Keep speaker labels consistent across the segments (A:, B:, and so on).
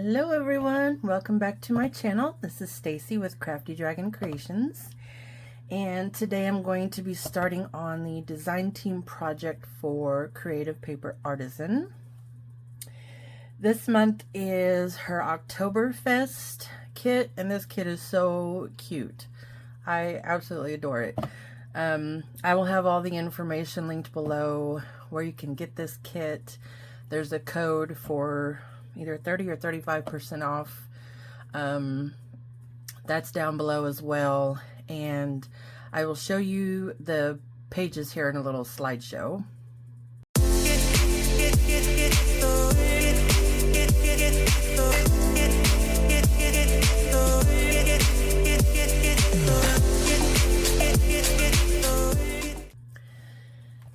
A: Hello everyone, welcome back to my channel. This is Stacy with Crafty Dragon Creations, and today I'm going to be starting on the design team project for Creative Paper Artisan. This month is her Oktoberfest kit, and this kit is so cute. I absolutely adore it. I will have all the information linked below where you can get this kit. There's a code for either 30 or 35% off. That's down below as well, and I will show you the pages here in a little slideshow.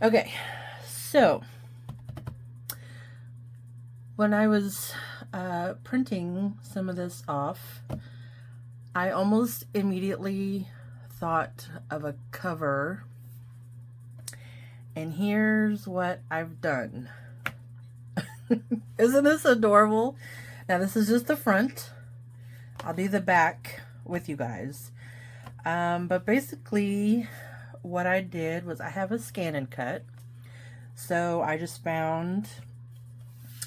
A: Okay, so when I was printing some of this off, I almost immediately thought of a cover, and here's what I've done. Isn't this adorable? Now this is just the front. I'll do the back with you guys. But basically what I did was I have a scan and cut. So I just found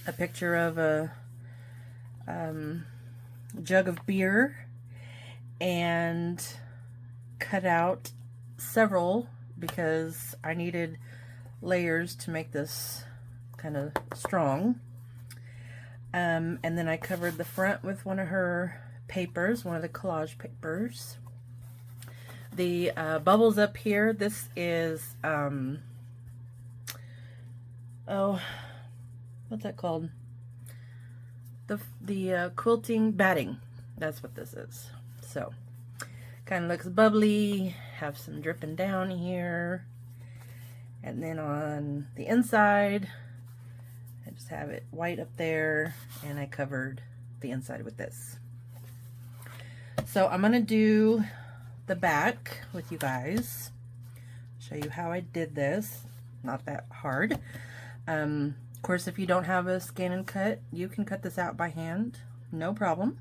A: a picture of a jug of beer and cut out several because I needed layers to make this kind of strong. And then I covered the front with one of her papers, one of the collage papers. The bubbles up here, this is oh, what's that called? The quilting batting. That's what this is. So, kind of looks bubbly. Have some dripping down here, and then on the inside, I just have it white up there, and I covered the inside with this. So I'm gonna do the back with you guys. Show you how I did this. Not that hard. Of course, if you don't have a scan and cut, you can cut this out by hand, no problem.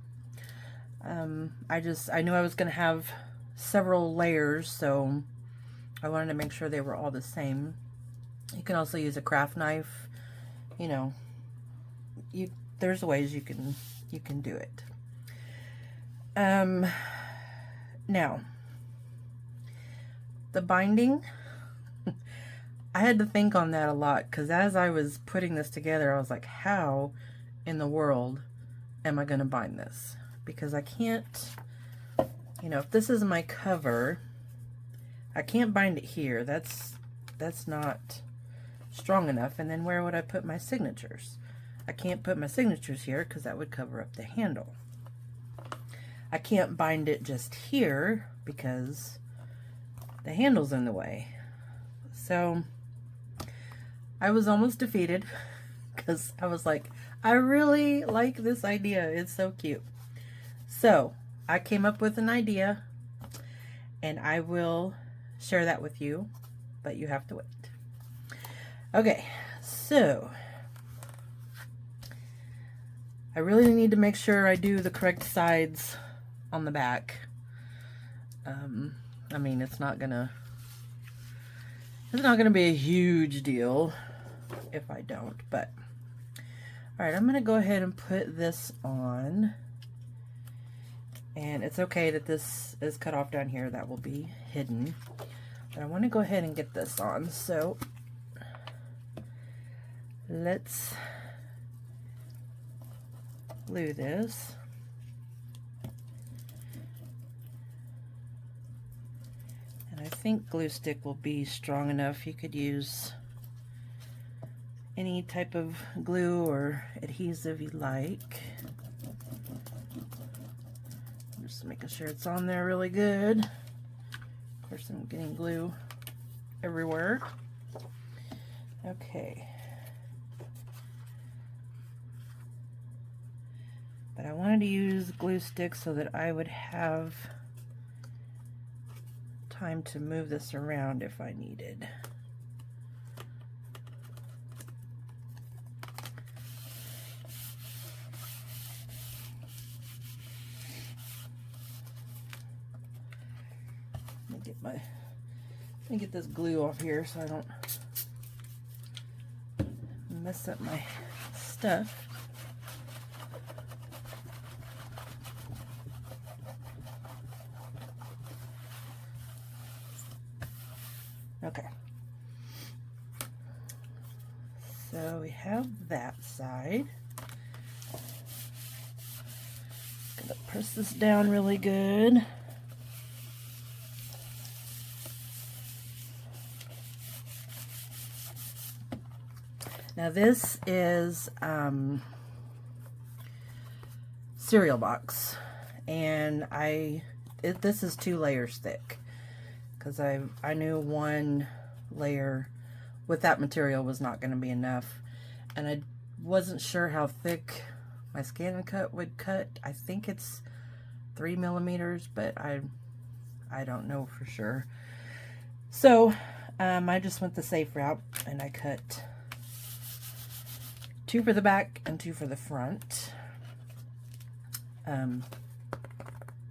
A: I knew I was going to have several layers, so I wanted to make sure they were all the same. You can also use a craft knife. You know, there's ways you can do it. Now, the binding, I had to think on that a lot, because as I was putting this together, I was like, how in the world am I going to bind this? Because I can't, you know, if this is my cover, I can't bind it here. That's not strong enough. And then where would I put my signatures? I can't put my signatures here because that would cover up the handle. I can't bind it just here because the handle's in the way. So I was almost defeated because I was like, I really like this idea. It's so cute. So I came up with an idea, and I will share that with you, but you have to wait. Okay, so I really need to make sure I do the correct sides on the back. I mean, it's not gonna be a huge deal if I don't, but all right, I'm gonna go ahead and put this on, and it's okay that this is cut off down here. That will be hidden, but I want to go ahead and get this on. So let's glue this. And I think glue stick will be strong enough. You could use any type of glue or adhesive you like. I'm just making sure it's on there really good. Of course, I'm getting glue everywhere. Okay. But I wanted to use glue sticks so that I would have time to move this around if I needed. let me get this glue off here so I don't mess up my stuff. Okay. So we have that side. Gonna press this down really good. Now this is cereal box, and this is 2 layers thick because I knew 1 layer with that material was not going to be enough, and I wasn't sure how thick my scan and cut would cut. I think it's 3 millimeters, but I don't know for sure. So I just went the safe route and I cut 2 for the back and 2 for the front.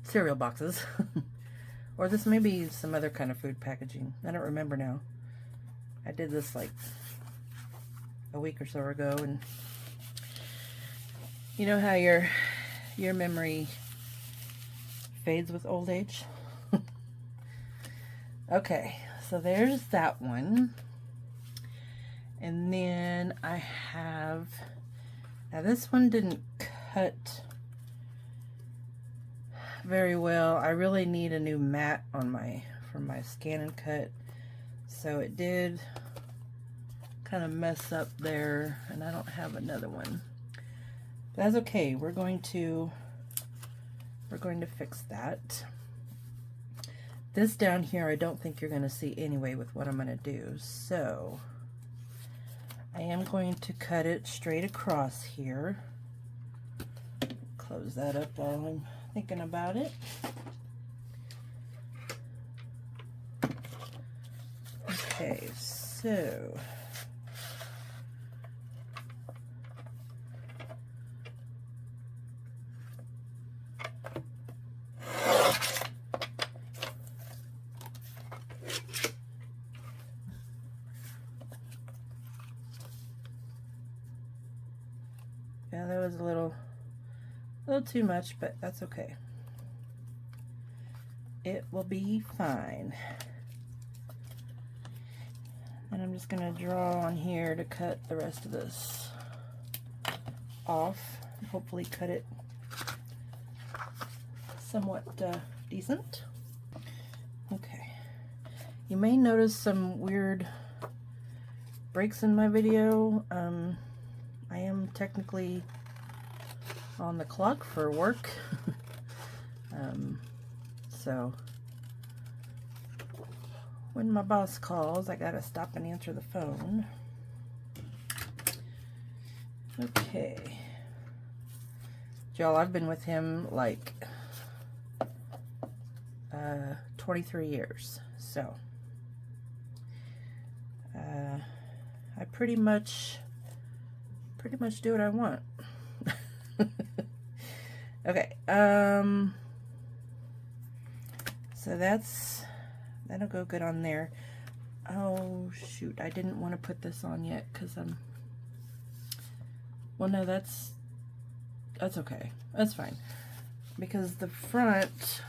A: Cereal boxes. Or this may be some other kind of food packaging. I don't remember now. I did this like a week or so ago, and you know how your memory fades with old age? Okay, so there's that one. And then I have, now this one didn't cut very well. I really need a new mat on for my scan and cut. So it did kind of mess up there, and I don't have another one. But that's okay. We're going to fix that. This down here I don't think you're going to see anyway with what I'm going to do. So I am going to cut it straight across here. Close that up while I'm thinking about it. Okay, so yeah, that was a little too much, but that's okay. It will be fine. And I'm just going to draw on here to cut the rest of this off. Hopefully cut it somewhat decent. Okay. You may notice some weird breaks in my video. I am technically on the clock for work. So when my boss calls, I gotta stop and answer the phone. Okay. Y'all, I've been with him like 23 years. So I pretty much do what I want. Okay, so that'll go good on there. Oh shoot, I didn't want to put this on yet because well, no, that's okay. That's fine. Because the front,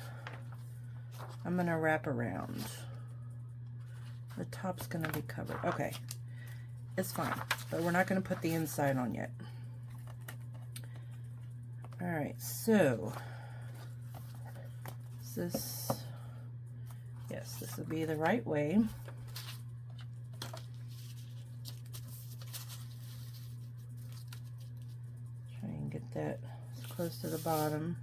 A: I'm going to wrap around. The top's going to be covered. Okay. It's fine. But we're not going to put the inside on yet. Alright, so this will be the right way. Try and get that as close to the bottom.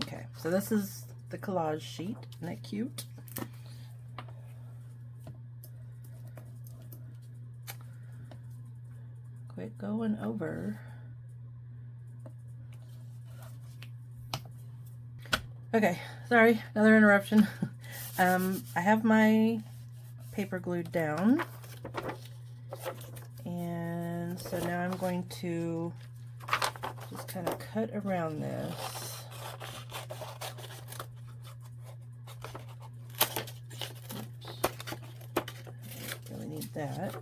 A: Okay, so this is the collage sheet. Isn't that cute? Quit going over. Okay, sorry, another interruption. I have my paper glued down, and so now I'm going to just kind of cut around this. that.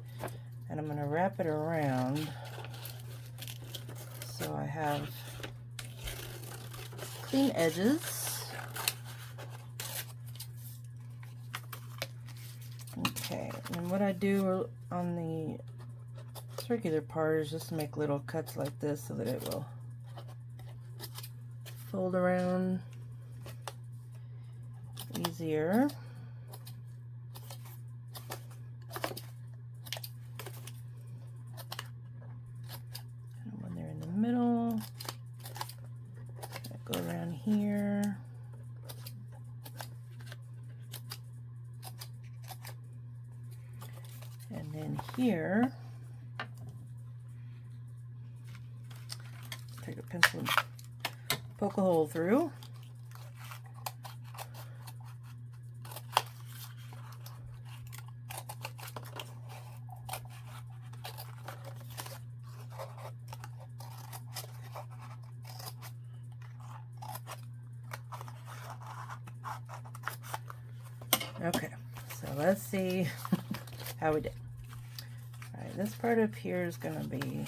A: And I'm going to wrap it around so I have clean edges. Okay, and what I do on the circular part is just make little cuts like this so that it will fold around easier. And when they're in the middle, go around here. And then here, take a pencil and poke a hole through. Okay, so let's see how we did. All right, this part up here is going to be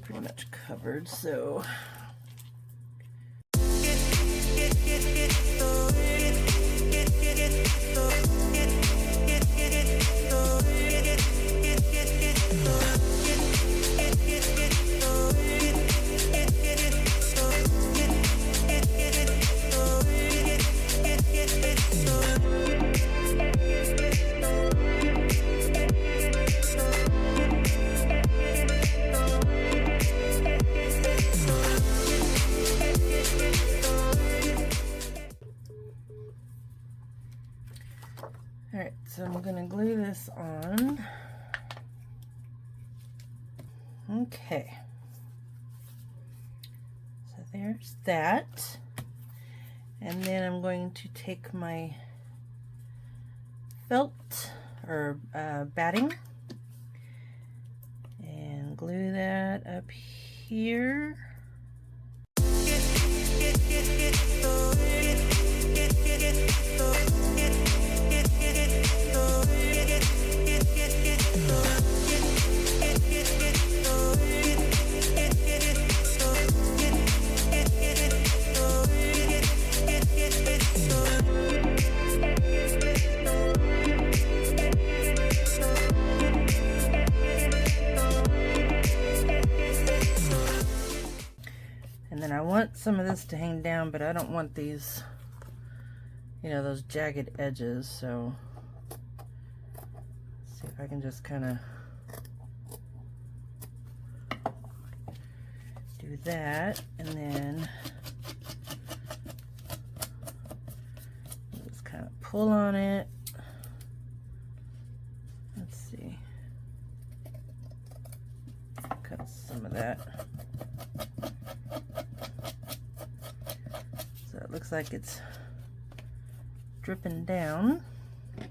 A: pretty much covered, so alright, so I'm going to glue this on. Okay. So there's that. And then I'm going to take my felt or batting and glue that up here. And then I want some of this to hang down, but I don't want these, you know, those jagged edges, so let's see if I can just kind of do that, and then just kind of pull on it. Let's see, cut some of that. So it looks like it's dripping down. And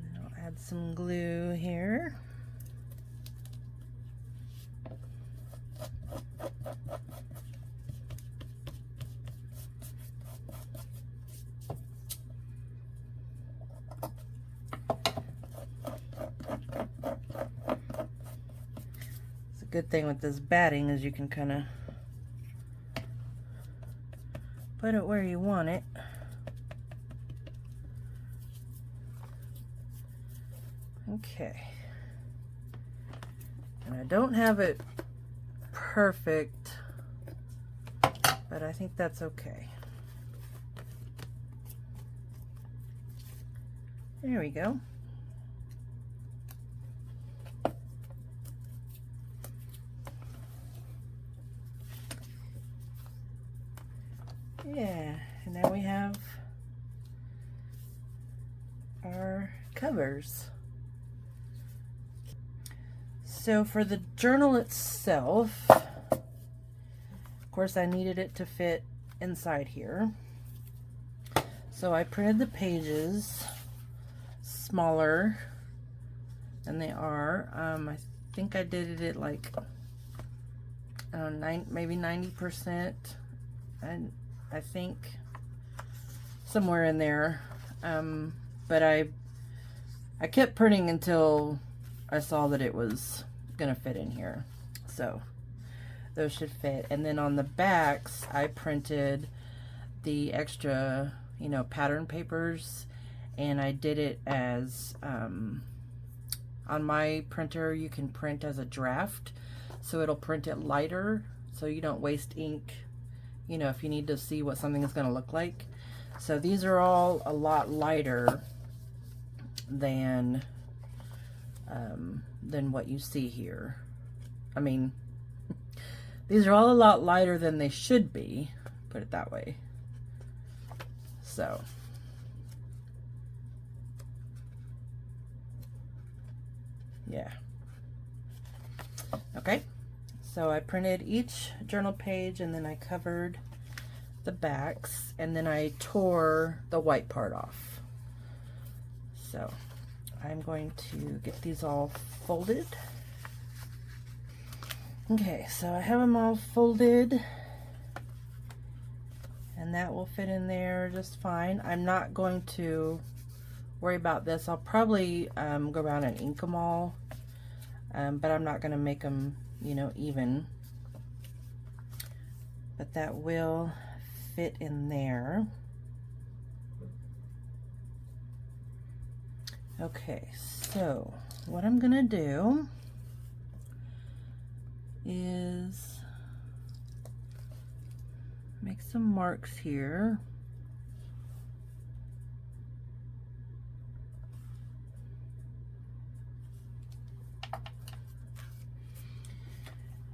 A: then I'll add some glue here. It's a good thing with this batting is you can kind of put it where you want it. Okay. And I don't have it perfect, but I think that's okay. There we go. Yeah, and now we have our covers. So for the journal itself, of course I needed it to fit inside here. So I printed the pages smaller than they are. I think I did it like maybe 90%. And I think somewhere in there. but I kept printing until I saw that it was gonna fit in here. So those should fit. And then on the backs, I printed the extra, you know, pattern papers, and I did it as, on my printer, you can print as a draft, so it'll print it lighter, so you don't waste ink, you know, if you need to see what something is going to look like. So these are all a lot lighter than what you see here. I mean, these are all a lot lighter than they should be, put it that way. So yeah. Okay, so I printed each journal page, and then I covered the backs, and then I tore the white part off. So I'm going to get these all folded. Okay, so I have them all folded, and that will fit in there just fine. I'm not going to worry about this. I'll probably go around and ink them all, but I'm not going to make them, you know, even. But that will fit in there. Okay, so what I'm going to do is make some marks here.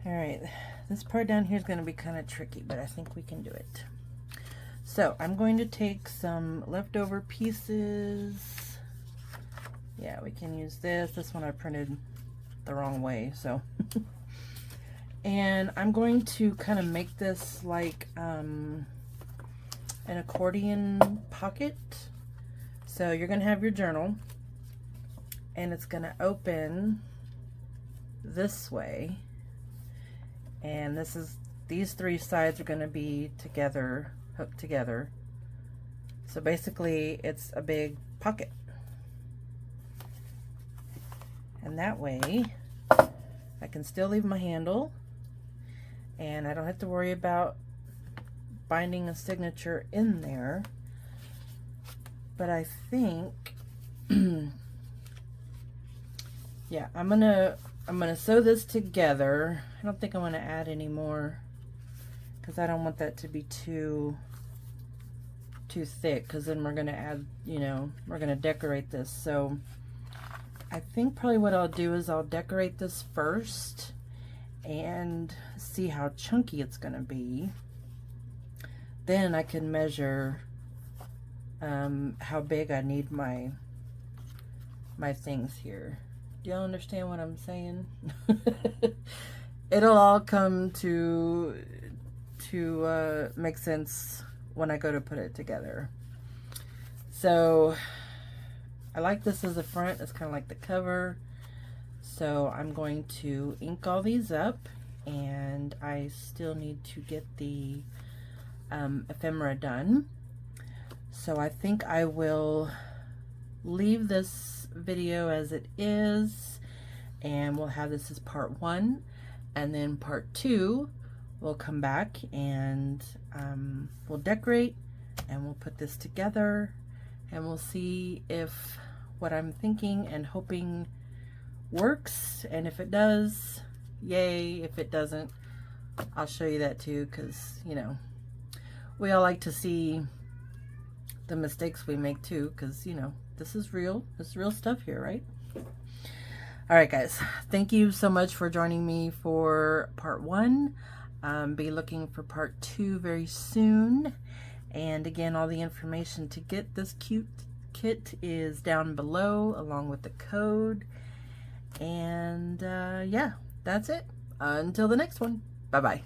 A: All right, this part down here is going to be kind of tricky, but I think we can do it. So I'm going to take some leftover pieces. Yeah, we can use this. This one I printed the wrong way, so. And I'm going to kind of make this like an accordion pocket. So you're going to have your journal, and it's going to open this way. And these three sides are going to be together, hooked together. So basically it's a big pocket. And that way I can still leave my handle, and I don't have to worry about binding a signature in there. But I think yeah, I'm gonna sew this together. I don't think I'm gonna add any more, because I don't want that to be too thick, because then we're gonna add, you know, we're gonna decorate this. So I think probably what I'll do is I'll decorate this first and see how chunky it's gonna be. Then I can measure how big I need my things here. Do y'all understand what I'm saying? It'll all come to make sense when I go to put it together. So I like this as a front. It's kind of like the cover. So I'm going to ink all these up, and I still need to get the ephemera done. So I think I will leave this video as it is, and we'll have this as part 1, and then part 2 we'll come back and we'll decorate, and we'll put this together, and we'll see if what I'm thinking and hoping works. And if it does, yay. If it doesn't, I'll show you that too, because, you know, we all like to see the mistakes we make too, because, you know, this is real stuff here, right? All right, guys, thank you so much for joining me for part 1. Be looking for part 2 very soon. And again, all the information to get this cute kit is down below, along with the code. And yeah, that's it. Until the next one. Bye-bye.